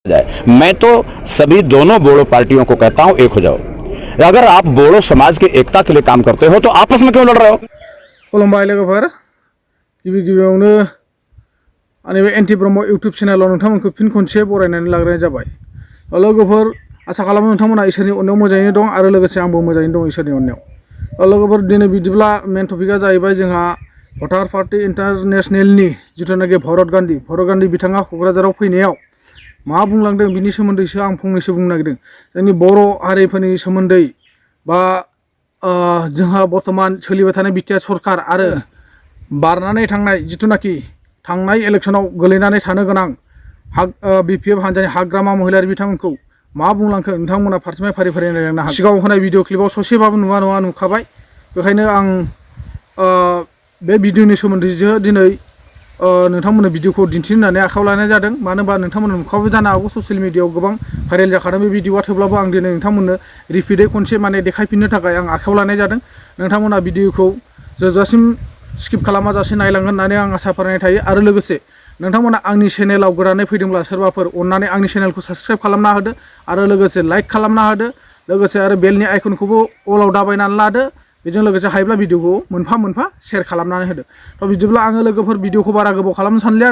जाए। मैं तो सभी दोनों बोडो पार्टियों को कहता हूं, एक हो जाओ। अगर आप बोडो समाज की एकता के लिए काम करते हो तो आपस में क्यों लड़ रहे हो? खुलुमबाय लोगोफोर, गिबि गिबियावनो आंनि बे एनटि ब्रह्म इउटुब चेनेलाव नोंथांमोनखौ फिन खनसे बरायनानै लाग्रोनाय जाबाय। लोगोफोर, आसा खालामो नोंथांमोना इसोरनि अननायाव मोजाङैनो दं आरो लोगोसे आंबो मोजाङैनो दं इसोरनि अननायाव। लोगोफोर, दिनै बिदिब्ला मेन टपिकआ जाहैबाय जोंहा भटार पार्टी इन्टारनेशनेलनि जिथुनाखि भरत गान्धी बिथाङा क'क्राझाराव फैनायाव मा बुंलांदों बिनि सोमोन्दैसो आं फंनैसो बुंनो नागिरदों। जोंनि बर' हारिफोरनि सोमोन्दै बा जोंहा बर्तमान सोलिबाय थानाय बिटिआर सरकार आरो बारनानै थांनाय जिथुनाखि थांनाय इलेक्शनाव गोलैनानै थानो गोनां बिपिएफ हान्जानि हाग्रामा महिलारि बिथांमोनखौ मा बुंलांखो नोंथांमोना फारसेनिफ्राय फारि फारि नायलांनो हागोन। सिगाङाव होनाय भिडिअ क्लिपाव ससेबाबो नुखाबाय। बेखायनो आं बे भिडिअनि सोमोन्दैसो दिनै नोंथांमोननो भिडिअखौ दिन्थिनो होननानै आखायाव लानाय जादों। मानो होनबा नोंथांमोननो नुखाबो जानो हागौ ससियेल मिडियाआव गोबां भाइरेल जाखादों बे भिडिअआ। थेवब्लाबो आं दिनै नोंथांमोननो रिपिटै खनसे देखायफिननो थाखाय आं आखायाव लानाय जादों। नोंथांमोना भिडिअखौ जोबजासिम स्किप खालामाजासे नायलांगोन होननानै आं आसा फारिनाय थायो। आरो लोगोसे नोंथांमोना आंनि चेनेलाव गोदानै फैदोंब्ला सोरबाफोर अननानै आंनि चेनेलखौ साबस्क्राइब खालामना होदो आरो लोगोसे लाइक खालामना होदो। लोगोसे आरो बेलनि आइकनखौबो अलाव दाबायनानै लादो। बेजों लोगोसे हायोब्ला भिडिअखौ मोनफा मोनफा शेयार खालामनानै होदो। थ' बिदिब्ला आङो लोगोफोर भिडिअखौ बारा गोबाव खालामनो सानलिया।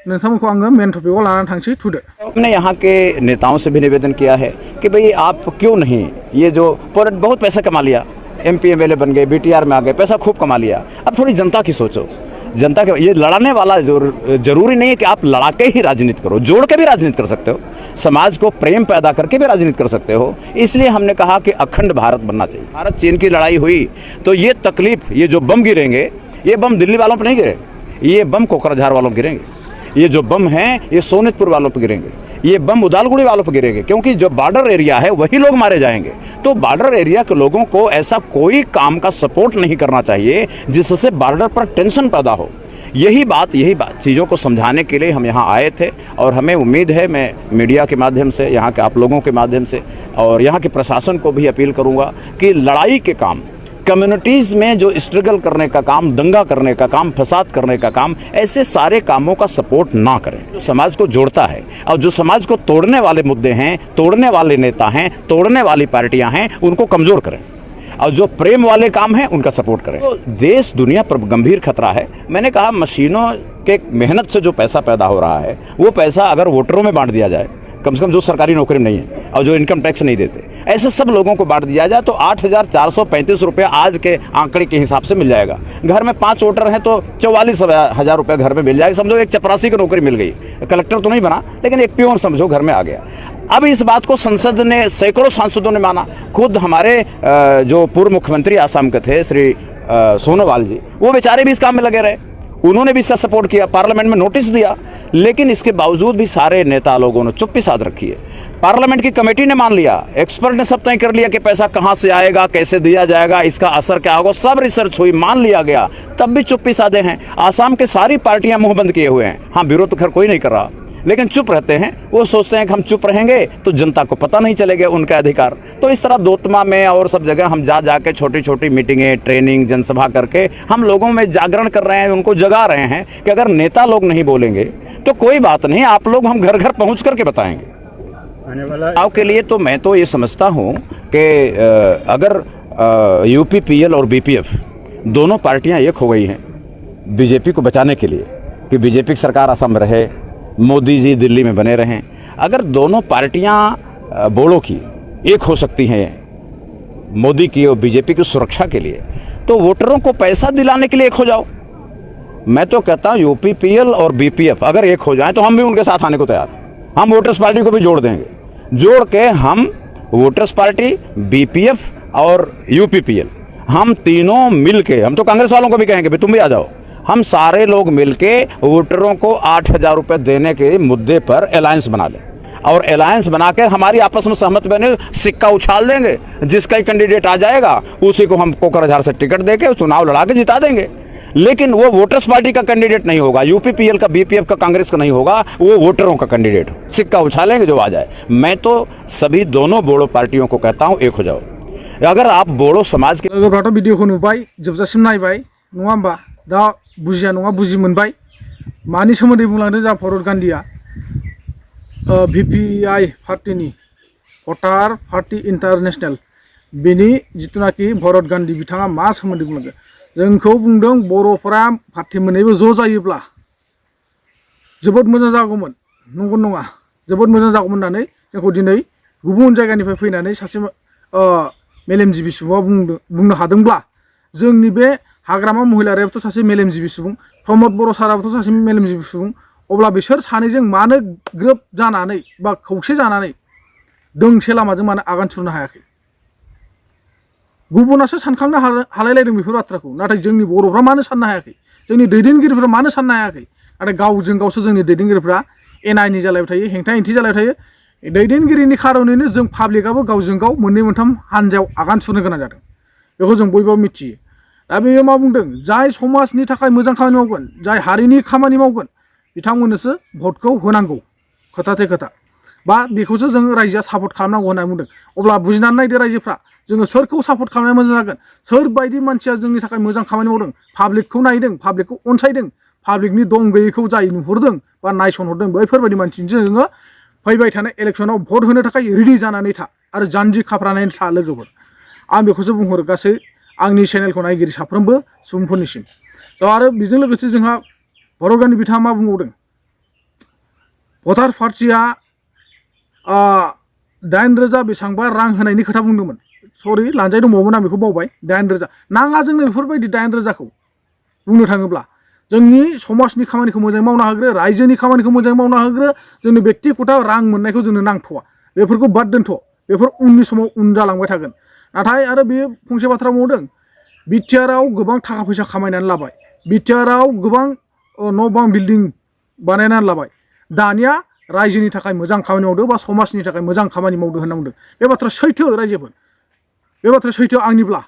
नोंथांमोनखौ आङो मेन टपिकआव लानानै थांसै। थुदो। हमने यहाँ के नेताओं से भी निवेदन किया है कि भाई आप क्यों नहीं, ये जो बहुत पैसा कमा लिया, एमपी एमएलए बन गए, बीटीआर में आ गए, पैसा खूब कमा लिया, अब थोड़ी जनता की सोचो। जनता के ये लड़ाने वाला जरूरी नहीं है कि आप लड़ा के ही राजनीति करो, जोड़ के भी राजनीति कर सकते हो, समाज को प्रेम पैदा करके भी राजनीति कर सकते हो। इसलिए हमने कहा कि अखंड भारत बनना चाहिए। भारत चीन की लड़ाई हुई तो ये तकलीफ, ये जो बम गिरेंगे, ये बम दिल्ली वालों पर नहीं गिरे, ये बम कोकराझार वालों पर गिरेंगे। ये जो बम हैं ये सोनितपुर वालों पर गिरेंगे, ये बम उदालगुड़ी वालों पर गिरेंगे, क्योंकि जो बॉर्डर एरिया है वही लोग मारे जाएंगे। तो बॉर्डर एरिया के लोगों को ऐसा कोई काम का सपोर्ट नहीं करना चाहिए जिससे बॉर्डर पर टेंशन पैदा हो। यही बात चीज़ों को समझाने के लिए हम यहाँ आए थे। और हमें उम्मीद है, मैं मीडिया के माध्यम से, यहाँ के आप लोगों के माध्यम से और यहाँ के प्रशासन को भी अपील करूँगा कि लड़ाई के काम, कम्युनिटीज़ में जो स्ट्रगल करने का काम, दंगा करने का काम, फसाद करने का काम, ऐसे सारे कामों का सपोर्ट ना करें। जो समाज को जोड़ता है और जो समाज को तोड़ने वाले मुद्दे हैं, तोड़ने वाले नेता हैं, तोड़ने वाली पार्टियां हैं, उनको कमज़ोर करें। और जो प्रेम वाले काम हैं उनका सपोर्ट करें। तो देश दुनिया पर गंभीर खतरा है। मैंने कहा, मशीनों के मेहनत से जो पैसा पैदा हो रहा है वो पैसा अगर वोटरों में बांट दिया जाए, कम से कम जो सरकारी नौकरी में नहीं है और जो इनकम टैक्स नहीं देते, ऐसे सब लोगों को बांट दिया जाए तो 8,435 रुपये आज के आंकड़े के हिसाब से मिल जाएगा। घर में 5 वोटर हैं तो 44,000 रुपये घर में मिल जाएगा। समझो एक चपरासी की नौकरी मिल गई, कलेक्टर तो नहीं बना लेकिन एक पियोन समझो घर में आ गया। अब इस बात को संसद ने, सैकड़ों सांसदों ने माना। खुद हमारे जो पूर्व मुख्यमंत्री आसाम के थे श्री सोनोवाल जी, वो बेचारे भी इस काम में लगे रहे, उन्होंने भी इसका सपोर्ट किया, पार्लियामेंट में नोटिस दिया। लेकिन इसके बावजूद भी सारे नेता लोगों ने चुप्पी साध रखी है। पार्लियामेंट की कमेटी ने मान लिया, एक्सपर्ट ने सब तय कर लिया कि पैसा कहां से आएगा, कैसे दिया जाएगा, इसका असर क्या होगा, सब रिसर्च हुई, मान लिया गया, तब भी चुप्पी साधे हैं। आसाम के सारी पार्टियां मुंह बंद किए हुए हैं। हाँ, विरोध तो खैर कोई नहीं कर रहा, लेकिन चुप रहते हैं। वो सोचते हैं कि हम चुप रहेंगे तो जनता को पता नहीं चलेगा उनका अधिकार। तो इस तरह दोतमा में और सब जगह हम जाके छोटी छोटी मीटिंगें, ट्रेनिंग, जनसभा करके हम लोगों में जागरण कर रहे हैं, उनको जगा रहे हैं कि अगर नेता लोग नहीं बोलेंगे तो कोई बात नहीं, आप लोग, हम घर घर पहुंच करके बताएंगे आने वाला के लिए। तो मैं तो ये समझता हूं कि अगर यूपीपीएल और बीपीएफ दोनों पार्टियां एक हो गई हैं बीजेपी को बचाने के लिए कि बीजेपी की सरकार असम में रहे, मोदी जी दिल्ली में बने रहें, अगर दोनों पार्टियां बोडो की एक हो सकती हैं मोदी की और बीजेपी की सुरक्षा के लिए, तो वोटरों को पैसा दिलाने के लिए एक हो जाओ। मैं तो कहता हूं यूपीपीएल और बीपीएफ अगर एक हो जाएं तो हम भी उनके साथ आने को तैयार हैं। हम वोटर्स पार्टी को भी जोड़ देंगे, जोड़ के हम वोटर्स पार्टी, बीपीएफ और यूपीपीएल, हम तीनों मिल के, हम तो कांग्रेस वालों को भी कहेंगे तुम भी आ जाओ, हम सारे लोग मिलके वोटरों को 8,000 रुपये देने के मुद्दे पर अलायंस बना लें और अलायंस बना के हमारी आपस में सहमत बने, सिक्का उछाल देंगे, जिसका ही कैंडिडेट आ जाएगा उसी को हम कोकराझार से टिकट देके चुनाव लड़ा के जिता देंगे। लेकिन वो वोटर्स पार्टी का कैंडिडेट नहीं होगा, यूपीपीएल का, बीपीएफ का, कांग्रेस का नहीं होगा, वो वोटरों का कैंडिडेट, सिक्का उछालेंगे जो आ जाए। मैं तो सभी दोनों बोडो पार्टियों को कहता हूँ, एक हो जाओ। अगर आप बोडो समाज के भिडिअ को नुबाय, जोबजासिम नायबाय, नङा होमबा? दा बुजिया नङा बुजि मोनबाय मानि सोमोन्दै बुंलांदों जा भरत गान्धीया। VPI पार्टीनि भटार पार्टी इन्टारनेशनेल बेनि जिथुनाखि भरत गान्धी बिथाङा मा सोमोन्दै बुंलांगोन जोंखौ बुंदों बर'फोरा पार्टी मोननैबो ज' जायोब्ला जोबोद मोजां जागौमोन नंगौ नङा जोबोद मोजां जागौमोन होननानै जोंखौ दिनै गुबुन जायगानिफ्राय फैनानै सासे मेलेमजिबि सुबुङा बुंनो हादोंब्ला जोंनि बे हाग्रामा महिलारियाबोथ' सासे मेलेमजिबि सुबुं प्रमद बर' साराबोथ' सासे मेलेमजिबि सुबुं अब्ला बिसोर सानैजों मानो ग्रोब जानानै बा खौसे जानानै दोंसे लामाजों मानो आगान सुरनो हायाखै गुबुनासो सानखांनो हालायलायदों बेफोर बाथ्राखौ नाथाय जोंनि बर'फ्रा मानो साननो हायाखै जोंनि दैदेनगिरिफ्रा मानो साननो हायाखै नाथाय गावजों गावसो जोंनि दैदेनगिरिफ्रा एना एनि जालायबाय थायो हेंथा हेंथि जालायबाय थायो दैदेनगिरिनि खार'नैनो जों पाब्लिकआबो गावजों गाव मोननै मोनथाम हानजायाव आगान सुरनो गोनां जादों बेखौ जों बयबो मिथियो दा बेयो मा बुंदों जाय समाजनि थाखाय मोजां खामानि मावगोन जाय हारिनि खामानि मावगोन बिथांमोननोसो भटखौ होनांगौ खोथाथे खोथा बा बेखौसो जों रायजोआ सापर्ट खालामनांगौ होननानै बुंदों अब्ला बुजिनानै नायदो रायजोफ्रा जोङो सोरखौ सापर्ट खालामनाया मोजां जागोन सोरबायदि मानसिया जोंनि थाखाय मोजां खामानि मावदों पाब्लिकखौ नायदों पाब्लिकखौ अनसायदों पाब्लिकनि दं गैयैखौ जाय नुहुरदों बा नायसनहरदों बैफोरबायदि मानसिजों जोङो फैबाय थानाय इलेक्सनाव भट होनो थाखाय रेडि जानानै था आरो जानजि खाफ्रानानै था लोगोफोर आं बेखौसो बुंहरो गासै आंनि चेनेलखौ नायगिरि साफ्रोमबो सुबुंफोरनिसिम आरो बेजों लोगोसे जोंहा भरत गान्धी बिथाङा मा बुंबावदों भटार पार्टीया 8,000 बेसेबांबा रां होनायनि खोथा बुंदोंमोन सरि लानजाय दंबावोमोन आं बेखौ बावबाय 8,000 नाङा जोंनो बेफोरबायदि 8,000खौ बुंनो थाङोब्ला जोंनि समाजनि खामानिखौ मोजाङै मावना होग्रो रायजोनि खामानिखौ मोजाङै मावना होग्रो जोंनि बेक्तिगत रां मोननायखौ जोंनो नांथ'वा बेफोरखौ बाद दोनथ' बेफोर उननि समाव उन जालांबाय थागोन नाथाय आरो बे फंसे बाथ्रा बुंदों बिटिआरआव गोबां थाखा फैसा खामायनानै लाबाय बिटिआरआव गोबां न' बां बिल्डिं बानायनानै लाबाय दानिया रायजोनि थाखाय मोजां खामानि मावदो बा समाजनि थाखाय मोजां खामानि मावदो होनना बुंदों बे बाथ्रा सैथो रायजोफोर बे बाथ्रा सैथो आंनिब्ला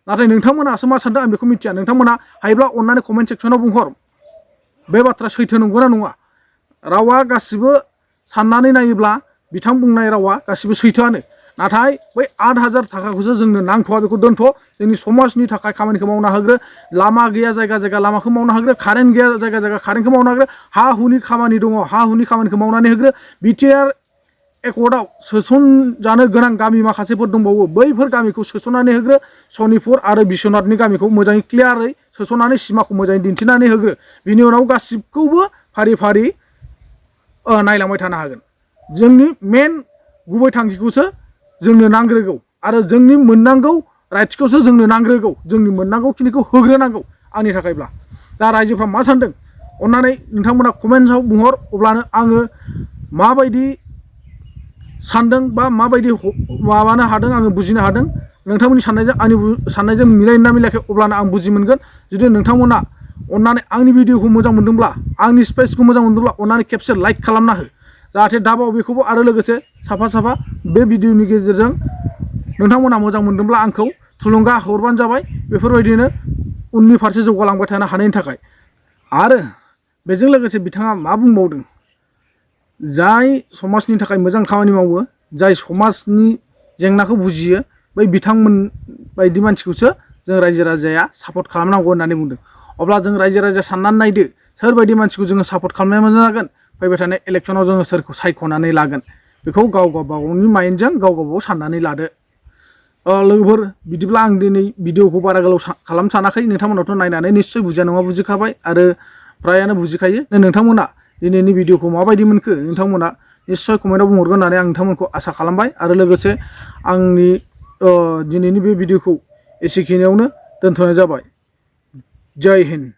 नाथाय नोंथांमोनासो मा सानदों आं बेखौ मिथिया नोंथांमोना हायोब्ला अननानै कमेन्ट सेक्सनाव बुंहर बे बाथ्रा सैथो नंगौना नङा रावा गासिबो साननानै नायोब्ला बिथां बुंनाय रावा गासिबो सैथोआनो नाथाय बै 8,000 थाखाखौसो जोंनो नांथ'वा बेखौ दोनथ' जोंनि समाजनि थाखाय खामानिखौ मावना होग्रो लामा गैया जायगा जायगा लामाखौ मावना होग्रो कारेन्ट गैया जायगा जायगा कारेन्टखौ मावना होग्रो हा हुनि खामानि दङ हा हुनि खामानिखौ मावनानै होग्रो बिटिआर एकर्डआव सोसनजानो गोनां गामि माखासेफोर दंबावो बैफोर गामिखौ सोसननानै होग्रो सनितपुर आरो बिश्वनाथनि गामिखौ मोजाङै क्लियारै सोसननानै सिमाखौ मोजाङै दिन्थिनानै होग्रो बिनि उनाव गासिबखौबो फारि फारि नायलांबाय थानो हागोन जोंनि मेन गुबै थांखिखौसो जोंनो नांग्रोगौ आरो जोंनि मोननांगौ राइट्सखौसो जोंनो नांग्रोगौ जोंनि मोननांगौखिनिखौ होग्रोनांगौ आंनि थाखायब्ला दा रायजोफ्रा मा सानदों अन्नानै नोंथांमोना कमेन्टआव बुंहर अब्लानो आङो माबायदि सानदों बा माबायदि माबानो हादों आङो बुजिनो हादों नोंथांमोननि साननायजों आंनि साननायजों मिलायना मिलायाखै अब्लानो आं बुजि मोनगोन जुदि नोंथांमोना अन्नानै आंनि भिडिअखौ मोजां मोनदोंब्ला आंनि स्पेसखौ मोजां मोनदोंब्ला अन्नानै खेबसे लाइक खालामना हो जाहाथे दाबाव बेखौबो आरो लोगोसे साफा साफा बे भिडिअनि गेजेरजों नोंथांमोना मोजां मोनदोंब्ला आंखौ थुलुंगा हरबानो जाबाय बेफोरबायदिनो उननि फारसे जौगालांबाय थानो हानायनि थाखाय आरो बेजों लोगोसे बिथाङा मा बुंबावदों जाय समाजनि थाखाय मोजां खामानि मावो जाय समाजनि जेंनाखौ बुजियो बै बिथांमोन बायदि मानसिखौसो जों रायजो राजाया सापर्ट खालामनांगौ होननानै बुंदों अब्ला जों रायजो राजा साननानै नायदो सोरबायदि मानसिखौ जोङो सापर्ट खालामनाया मोजां जागोन फैबाय थानाय इलेक्सनाव जोङो सोरखौ सायख'नानै लागोन बेखौ गाव गावबागावनि माइन्डजों गाव गावबागाव साननानै लादो लोगोफोर बिदिब्ला आं दिनै भिडिअखौ बारा गोलाव खालामनो सानाखै नोंथांमोनाथ' नायनानै निस्सय बुजिया नङा बुजिखाबाय आरो फ्रायानो बुजिखायो नोंथांमोना दिनैनि भिडिअखौ माबायदि मोनखो नोंथांमोना निस्सय कमेन्टआव बुंहरगोन होननानै आं नोंथांमोनखौ आसा खालामबाय आरो लोगोसे आंनि दिनैनि बे भिडिअखौ एसेखिनियावनो दोनथ'नाय जाबाय जय हिन्द।